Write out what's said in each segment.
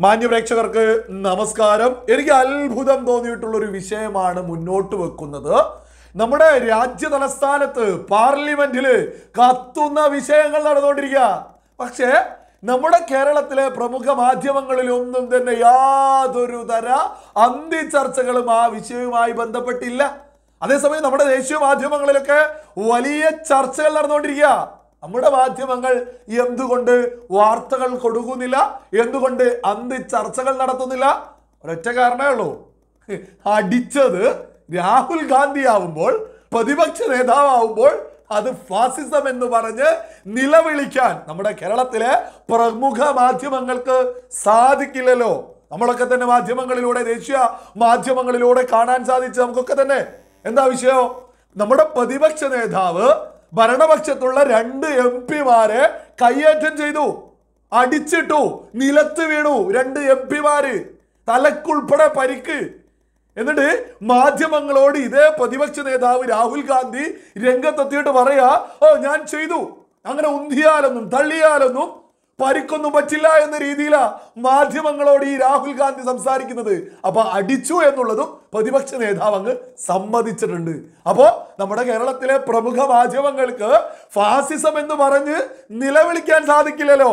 മാന്യപ്രേക്ഷകർക്ക് നമസ്കാരം. എനിക്ക് അത്ഭുതം തോന്നിയിട്ടുള്ള ഒരു വിഷയമാണ് മുന്നോട്ട് വെക്കുന്നത്. നമ്മുടെ രാജ്യ തലസ്ഥാനത്ത് പാർലമെന്റില് കത്തുന്ന വിഷയങ്ങൾ നടന്നുകൊണ്ടിരിക്കുക. പക്ഷേ നമ്മുടെ കേരളത്തിലെ പ്രമുഖ മാധ്യമങ്ങളിലൊന്നും തന്നെ യാതൊരു തര അന്തിചർച്ചകളും ആ വിഷയവുമായി ബന്ധപ്പെട്ടില്ല. അതേസമയം നമ്മുടെ ദേശീയ മാധ്യമങ്ങളിലൊക്കെ വലിയ ചർച്ചകൾ നടന്നുകൊണ്ടിരിക്കുക. നമ്മുടെ മാധ്യമങ്ങൾ എന്തുകൊണ്ട് വാർത്തകൾ കൊടുക്കുന്നില്ല, എന്തുകൊണ്ട് ചർച്ചകൾ നടത്തുന്നില്ല? ഒരൊറ്റ കാരണമേ ഉള്ളൂ. അടിച്ചത് രാഹുൽ ഗാന്ധി ആവുമ്പോൾ, പ്രതിപക്ഷ നേതാവാവുമ്പോൾ അത് ഫാസിസം എന്ന് പറഞ്ഞ് നിലവിളിക്കാൻ നമ്മുടെ കേരളത്തിലെ പ്രമുഖ മാധ്യമങ്ങൾക്ക് സാധിക്കില്ലല്ലോ. നമ്മളൊക്കെ തന്നെ മാധ്യമങ്ങളിലൂടെ, ദേശീയ മാധ്യമങ്ങളിലൂടെ കാണാൻ സാധിച്ചു നമുക്കൊക്കെ തന്നെ. എന്താ വിഷയം? നമ്മുടെ പ്രതിപക്ഷ നേതാവ് ഭരണപക്ഷത്തുള്ള 2 MP-മാരെ കയ്യേറ്റം ചെയ്തു, അടിച്ചിട്ടു, നിലത്ത് വീണു. 2 MP-മാര് തലക്കുൾപ്പെടെ പരിക്ക്. എന്നിട്ട് മാധ്യമങ്ങളോട് ഇതേ പ്രതിപക്ഷ നേതാവ് രാഹുൽ ഗാന്ധി രംഗത്തെത്തിയിട്ട് പറയാ, ഞാൻ ചെയ്തു, അങ്ങനെ ഉന്തിയാലൊന്നും തള്ളിയാലൊന്നും പരിക്കൊന്നും പറ്റില്ല എന്ന രീതിയിലാ മാധ്യമങ്ങളോട് ഈ രാഹുൽ ഗാന്ധി സംസാരിക്കുന്നത്. അപ്പൊ അടിച്ചു എന്നുള്ളതും പ്രതിപക്ഷ നേതാവ് അങ്ങ് സമ്മതിച്ചിട്ടുണ്ട്. അപ്പോ നമ്മുടെ കേരളത്തിലെ പ്രമുഖ മാധ്യമങ്ങൾക്ക് ഫാസിസം എന്ന് പറഞ്ഞ് നിലവിളിക്കാൻ സാധിക്കില്ലല്ലോ.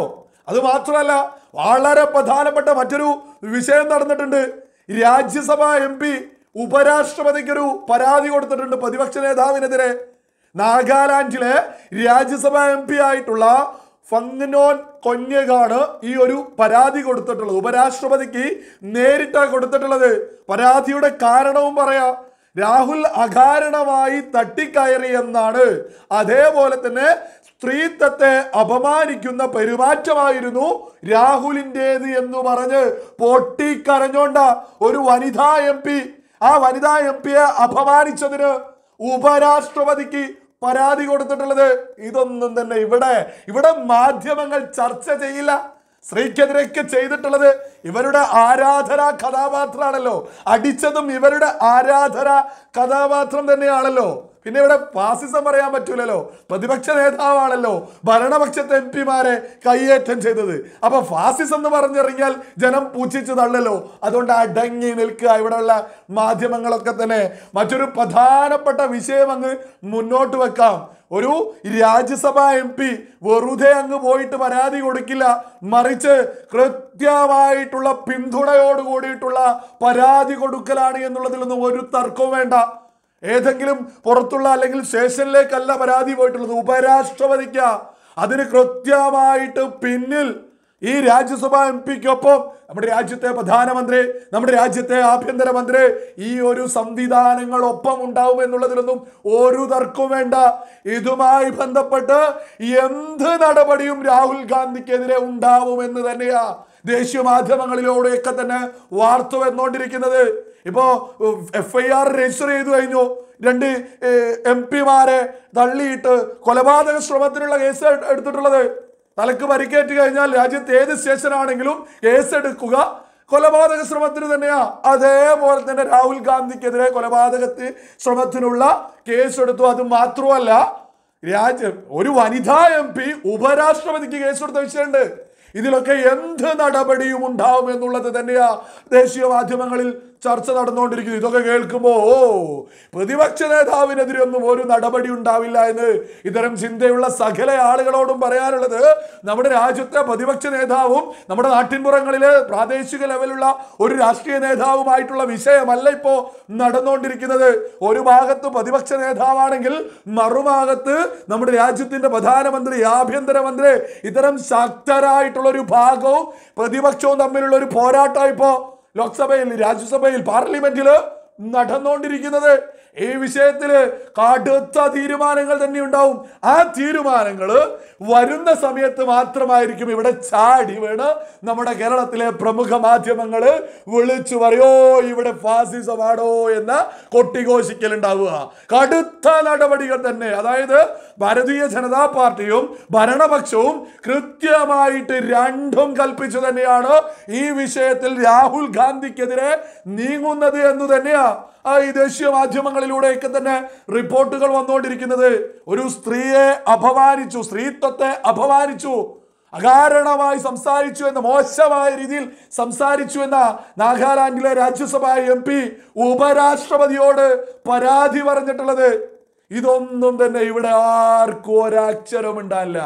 അത് മാത്രമല്ല, വളരെ പ്രധാനപ്പെട്ട മറ്റൊരു വിഷയം നടന്നിട്ടുണ്ട്. രാജ്യസഭാ MP ഉപരാഷ്ട്രപതിക്കൊരു പരാതി കൊടുത്തിട്ടുണ്ട് പ്രതിപക്ഷ നേതാവിനെതിരെ. നാഗാലാൻഡിലെ രാജ്യസഭാ MP ആയിട്ടുള്ള ഫങ്നോൻ കൊന്യകാണ് ഈ ഒരു പരാതി കൊടുത്തിട്ടുള്ളത്. ഉപരാഷ്ട്രപതിക്ക് നേരിട്ടാണ് കൊടുത്തിട്ടുള്ളത്. പരാതിയുടെ കാരണവും പറയാ. രാഹുൽ അകാരണമായി തട്ടിക്കയറി എന്നാണ്. അതേപോലെ തന്നെ സ്ത്രീത്വത്തെ അപമാനിക്കുന്ന പെരുമാറ്റമായിരുന്നു രാഹുലിൻ്റേത് എന്ന് പറഞ്ഞ് പൊട്ടിക്കരഞ്ഞോണ്ട ഒരു വനിതാ MP, ആ വനിതാ MP-യെ അപമാനിച്ചതിന് ഉപരാഷ്ട്രപതിക്ക് പരാതി കൊടുത്തിട്ടുള്ളത്. ഇതൊന്നും തന്നെ ഇവിടെ മാധ്യമങ്ങൾ ചർച്ച ചെയ്യില്ല. സ്ത്രീക്കെതിരെയൊക്കെ ചെയ്തിട്ടുള്ളത് ഇവരുടെ ആരാധനാ കഥാപാത്രമാണല്ലോ. അടിച്ചതും ഇവരുടെ ആരാധനാ കഥാപാത്രം തന്നെയാണല്ലോ. പിന്നെ ഇവിടെ ഫാസിസം പറയാൻ പറ്റൂലല്ലോ. പ്രതിപക്ഷ നേതാവാണല്ലോ ഭരണപക്ഷത്തെ MP-മാരെ കയ്യേറ്റം ചെയ്തത്. അപ്പൊ ഫാസിസം എന്ന് പറഞ്ഞിറങ്ങിയാൽ ജനം പൂച്ഛിച്ച് തള്ളല്ലോ. അതുകൊണ്ട് അടങ്ങി നിൽക്കുക ഇവിടെയുള്ള മാധ്യമങ്ങളൊക്കെ തന്നെ. മറ്റൊരു പ്രധാനപ്പെട്ട വിഷയം അങ്ങ് മുന്നോട്ട് വെക്കാം. ഒരു രാജ്യസഭാ MP വെറുതെ അങ്ങ് പോയിട്ട് പരാതി കൊടുക്കില്ല, മറിച്ച് കൃത്യമായിട്ടുള്ള പിന്തുണയോട് കൂടിയിട്ടുള്ള പരാതി കൊടുക്കലാണ് എന്നുള്ളതിലൊന്നും ഒരു തർക്കവും വേണ്ട. ഏതെങ്കിലും പുറത്തുള്ള അല്ലെങ്കിൽ സ്റ്റേഷനിലേക്കല്ല പരാതി പോയിട്ടുള്ളത്, ഉപരാഷ്ട്രപതിക്ക. അതിന് കൃത്യമായിട്ട് പിന്നിൽ ഈ രാജ്യസഭാ MP-ക്കൊപ്പം നമ്മുടെ രാജ്യത്തെ പ്രധാനമന്ത്രി, നമ്മുടെ രാജ്യത്തെ ആഭ്യന്തരമന്ത്രി, ഈ ഒരു സംവിധാനങ്ങൾ ഒപ്പം ഉണ്ടാവും എന്നുള്ളതിലൊന്നും ഒരു തർക്കവും വേണ്ട. ഇതുമായി ബന്ധപ്പെട്ട് എന്ത് നടപടിയും രാഹുൽ ഗാന്ധിക്കെതിരെ ഉണ്ടാവുമെന്ന് തന്നെയാ ദേശീയ മാധ്യമങ്ങളിലൂടെയൊക്കെ തന്നെ വാർത്ത വന്നുകൊണ്ടിരിക്കുന്നത്. ഇപ്പോ FIR രജിസ്റ്റർ ചെയ്തു കഴിഞ്ഞു. 2 MP-മാരെ തള്ളിയിട്ട് കൊലപാതക ശ്രമത്തിനുള്ള കേസ് എടുത്തിട്ടുള്ളത്. തലക്ക് പരിക്കേറ്റ് കഴിഞ്ഞാൽ രാജ്യത്ത് ഏത് സ്റ്റേഷനാണെങ്കിലും കേസെടുക്കുക കൊലപാതക ശ്രമത്തിന് തന്നെയാ. അതേപോലെ തന്നെ രാഹുൽ ഗാന്ധിക്കെതിരെ കൊലപാതക ശ്രമത്തിനുള്ള കേസെടുത്തു. അത് മാത്രമല്ല, ഒരു വനിതാ MP ഉപരാഷ്ട്രപതിക്ക് കേസെടുത്ത വിഷയമുണ്ട്. ഇതിലൊക്കെ എന്ത് നടപടിയും ഉണ്ടാവും എന്നുള്ളത് തന്നെയാ ദേശീയ മാധ്യമങ്ങളിൽ ചർച്ച നടന്നുകൊണ്ടിരിക്കുന്നത്. ഇതൊക്കെ കേൾക്കുമ്പോൾ പ്രതിപക്ഷ നേതാവിനെതിരെ ഒന്നും ഒരു നടപടി ഉണ്ടാവില്ല എന്ന് ഇത്തരം ചിന്തയുള്ള സകല ആളുകളോടും പറയാനുള്ളത്, നമ്മുടെ രാജ്യത്തെ പ്രതിപക്ഷ നേതാവും നമ്മുടെ നാട്ടിൻപുറങ്ങളിലെ പ്രാദേശിക ലെവലുള്ള ഒരു രാഷ്ട്രീയ നേതാവുമായിട്ടുള്ള വിഷയമല്ല ഇപ്പോൾ നടന്നുകൊണ്ടിരിക്കുന്നത്. ഒരു ഭാഗത്ത് പ്രതിപക്ഷ നേതാവാണെങ്കിൽ മറുഭാഗത്ത് നമ്മുടെ രാജ്യത്തിന്റെ പ്രധാനമന്ത്രി, ആഭ്യന്തരമന്ത്രി, ഇത്തരം ശക്തരായിട്ടുള്ള ഒരു ഭാഗവും പ്രതിപക്ഷവും തമ്മിലുള്ള ഒരു പോരാട്ടം ഇപ്പോ ലോക്സഭയിൽ, രാജ്യസഭയിൽ, പാർലമെന്റില് നടന്നുകൊണ്ടിരിക്കുന്നത്. ഈ വിഷയത്തില് കടുത്ത തീരുമാനങ്ങൾ തന്നെ ഉണ്ടാവും. ആ തീരുമാനങ്ങൾ വരുന്ന സമയത്ത് മാത്രമായിരിക്കും ഇവിടെ ചാടി വീണ് നമ്മുടെ കേരളത്തിലെ പ്രമുഖ മാധ്യമങ്ങൾ വിളിച്ചു പറയോ ഇവിടെ ഫാസിസമാണോ എന്ന കൊട്ടിഘോഷിക്കലുണ്ടാവുക. കടുത്ത നടപടികൾ തന്നെ. അതായത് ഭാരതീയ ജനതാ പാർട്ടിയും ഭരണപക്ഷവും കൃത്യമായിട്ട് രണ്ടും കൽപ്പിച്ചു തന്നെയാണ് ഈ വിഷയത്തിൽ രാഹുൽ ഗാന്ധിക്കെതിരെ നീങ്ങുന്നത് എന്ന് തന്നെയാ ഈ ദേശീയ മാധ്യമങ്ങളിലൂടെയൊക്കെ തന്നെ റിപ്പോർട്ടുകൾ വന്നുകൊണ്ടിരിക്കുന്നത്. ഒരു സ്ത്രീയെ അപമാനിച്ചു, സ്ത്രീത്വത്തെ അപമാനിച്ചു. അകാരണമായി സംസാരിച്ചു എന്ന, മോശമായ രീതിയിൽ സംസാരിച്ചു എന്ന നാഗാലാൻഡിലെ രാജ്യസഭാ MP ഉപരാഷ്ട്രപതിയോട് പരാതി പറഞ്ഞിട്ടുള്ളത്. ഇതൊന്നും തന്നെ ഇവിടെ ആർക്കും ഒരക്ഷരം ഉണ്ടാവില്ല.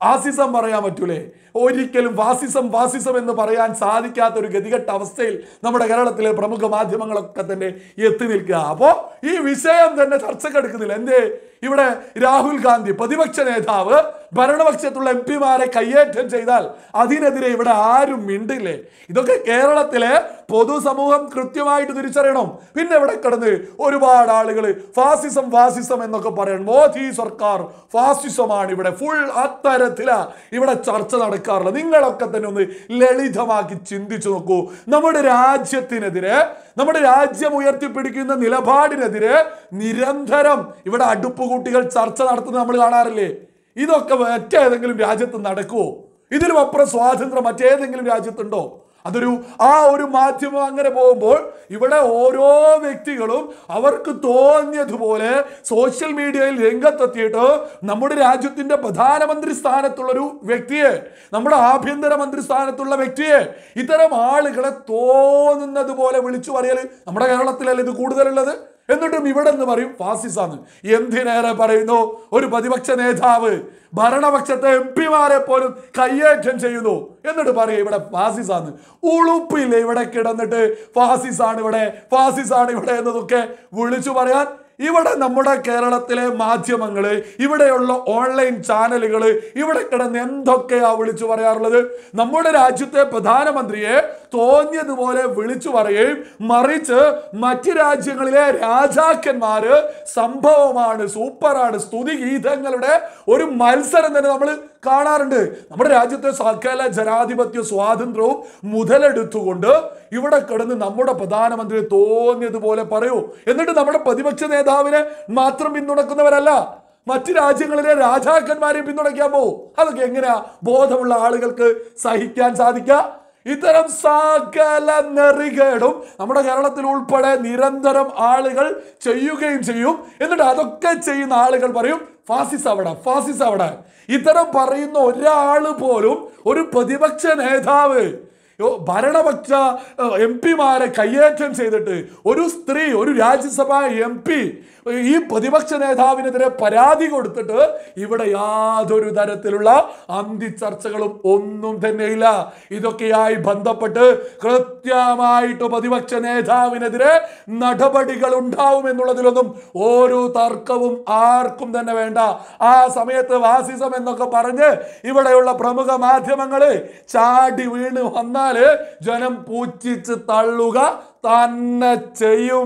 ഫാസിസം പറയാൻ പറ്റൂലേ? ഒരിക്കലും ഫാസിസം എന്ന് പറയാൻ സാധിക്കാത്ത ഒരു ഗതികെട്ട അവസ്ഥയിൽ നമ്മുടെ കേരളത്തിലെ പ്രമുഖ മാധ്യമങ്ങളൊക്കെ തന്നെ എത്തി നിൽക്കുക. അപ്പോൾ ഈ വിഷയം തന്നെ ചർച്ചക്കെടുക്കുന്നില്ല. എന്തേ? ഇവിടെ രാഹുൽ ഗാന്ധി പ്രതിപക്ഷ നേതാവ് ഭരണപക്ഷത്തുള്ള MP-മാരെ കയ്യേറ്റം ചെയ്താൽ അതിനെതിരെ ഇവിടെ ആരും മിണ്ടില്ലേ? ഇതൊക്കെ കേരളത്തിലെ പൊതുസമൂഹം കൃത്യമായിട്ട് തിരിച്ചറിയണം. പിന്നെ ഇവിടെ കിടന്ന് ഒരുപാട് ആളുകൾ ഫാസിസം എന്നൊക്കെ പറയണം. മോദി സർക്കാർ ഫാസിസമാണ്, ഇവിടെ ഫുൾ അത്തരത്തിലാ ഇവിടെ ചർച്ച നടക്കാറുള്ളത്. നിങ്ങളൊക്കെ തന്നെ ഒന്ന് ലളിതമാക്കി ചിന്തിച്ചു നോക്കൂ. നമ്മുടെ രാജ്യത്തിനെതിരെ, നമ്മുടെ രാജ്യം ഉയർത്തിപ്പിടിക്കുന്ന നിലപാടിനെതിരെ നിരന്തരം ഇവിടെ അടുപ്പുകൂട്ടികൾ ചർച്ച നടത്തുന്നത് നമ്മൾ കാണാറില്ലേ? ഇതൊക്കെ മറ്റേതെങ്കിലും രാജ്യത്ത് നടക്കുമോ? ഇതിലും അപ്പുറം സ്വാതന്ത്ര്യം മറ്റേതെങ്കിലും രാജ്യത്തുണ്ടോ? ഒരു മാധ്യമം അങ്ങനെ പോകുമ്പോൾ ഇവിടെ ഓരോ വ്യക്തികളും അവർക്ക് തോന്നിയതുപോലെ സോഷ്യൽ മീഡിയയിൽ രംഗത്തെത്തിയിട്ട് നമ്മുടെ രാജ്യത്തിന്റെ പ്രധാനമന്ത്രി സ്ഥാനത്തുള്ളൊരു വ്യക്തിയെ, നമ്മുടെ ആഭ്യന്തര മന്ത്രി സ്ഥാനത്തുള്ള വ്യക്തിയെ, ഇത്തരം ആളുകളെ തോന്നുന്നത് പോലെ വിളിച്ചു പറയൽ നമ്മുടെ കേരളത്തിലല്ലേ ഇത് കൂടുതലുള്ളത്? എന്നിട്ടും ഇവിടെ നിന്ന് പറയും ഫാസിസാണ്. എന്തിനേറെ പറയുന്നു, ഒരു പ്രതിപക്ഷ നേതാവ് ഭരണപക്ഷത്തെ MP-മാരെ പോലും കയ്യേറ്റം ചെയ്യുന്നു, എന്നിട്ട് പറയും ഇവിടെ ഫാസിസാണ്. ഉളുപ്പില്ല ഇവിടെ കിടന്നിട്ട് ഫാസിസാണ് ഇവിടെ എന്നതൊക്കെ വിളിച്ചു പറയാൻ. ഇവിടെ നമ്മുടെ കേരളത്തിലെ മാധ്യമങ്ങള്, ഇവിടെയുള്ള ഓൺലൈൻ ചാനലുകൾ ഇവിടെ കിടന്ന് എന്തൊക്കെയാ വിളിച്ചു പറയാറുള്ളത്? നമ്മുടെ രാജ്യത്തെ പ്രധാനമന്ത്രിയെ തോന്നിയതുപോലെ വിളിച്ചു പറയുകയും മറിച്ച് മറ്റ് രാജ്യങ്ങളിലെ രാജാക്കന്മാര് സംഭവമാണ്, സൂപ്പറാണ്, സ്തുതിഗീതങ്ങളുടെ ഒരു മത്സരം തന്നെ നമ്മൾ കാണാറുണ്ട്. നമ്മുടെ രാജ്യത്തെ സകല ജനാധിപത്യ സ്വാതന്ത്ര്യവും മുതലെടുത്തുകൊണ്ട് ഇവിടെ കിടന്ന് നമ്മുടെ പ്രധാനമന്ത്രി തോന്നിയതുപോലെ പറയൂ. എന്നിട്ട് നമ്മുടെ പ്രതിപക്ഷ നേതാവിനെ മാത്രം പിന്തുണക്കുന്നവരല്ല, മറ്റ് രാജ്യങ്ങളിലെ രാജാക്കന്മാരെ പിന്തുണയ്ക്കാൻ പോകും. അതൊക്കെ എങ്ങനെയാ ബോധമുള്ള ആളുകൾക്ക് സഹിക്കാൻ സാധിക്കുക? ഇത്തരം സകല നെറികേടും നമ്മുടെ കേരളത്തിൽ ഉൾപ്പെടെ നിരന്തരം ആളുകൾ ചെയ്യുകയും ചെയ്യും. എന്നിട്ട് അതൊക്കെ ചെയ്യുന്ന ആളുകൾ പറയും ഫാസിസം അവിടെ. ഇത്തരം പറയുന്ന ഒരാൾ പോലും, ഒരു പ്രതിപക്ഷ നേതാവ് ഭരണപക്ഷ MP-മാരെ കയ്യേറ്റം ചെയ്തിട്ട് ഒരു സ്ത്രീ, ഒരു രാജ്യസഭാ MP ഈ പ്രതിപക്ഷ നേതാവിനെതിരെ പരാതി കൊടുത്തിട്ട് ഇവിടെ യാതൊരു തരത്തിലുള്ള അന്തിചർച്ചകളും ഒന്നും തന്നെയില്ല. ഇതൊക്കെയായി ബന്ധപ്പെട്ട് കൃത്യമായിട്ട് പ്രതിപക്ഷ നേതാവിനെതിരെ നടപടികൾ ഉണ്ടാവും എന്നുള്ളതിലൊന്നും ഒരു തർക്കവും ആർക്കും തന്നെ വേണ്ട. ആ സമയത്ത് ഫാസിസം എന്നൊക്കെ പറഞ്ഞ് ഇവിടെയുള്ള പ്രമുഖ മാധ്യമങ്ങള് ചാടി വീണ് വന്നാല് ജനം പൂച്ചിച്ച് തള്ളുക തന്നെ ചെയ്യും.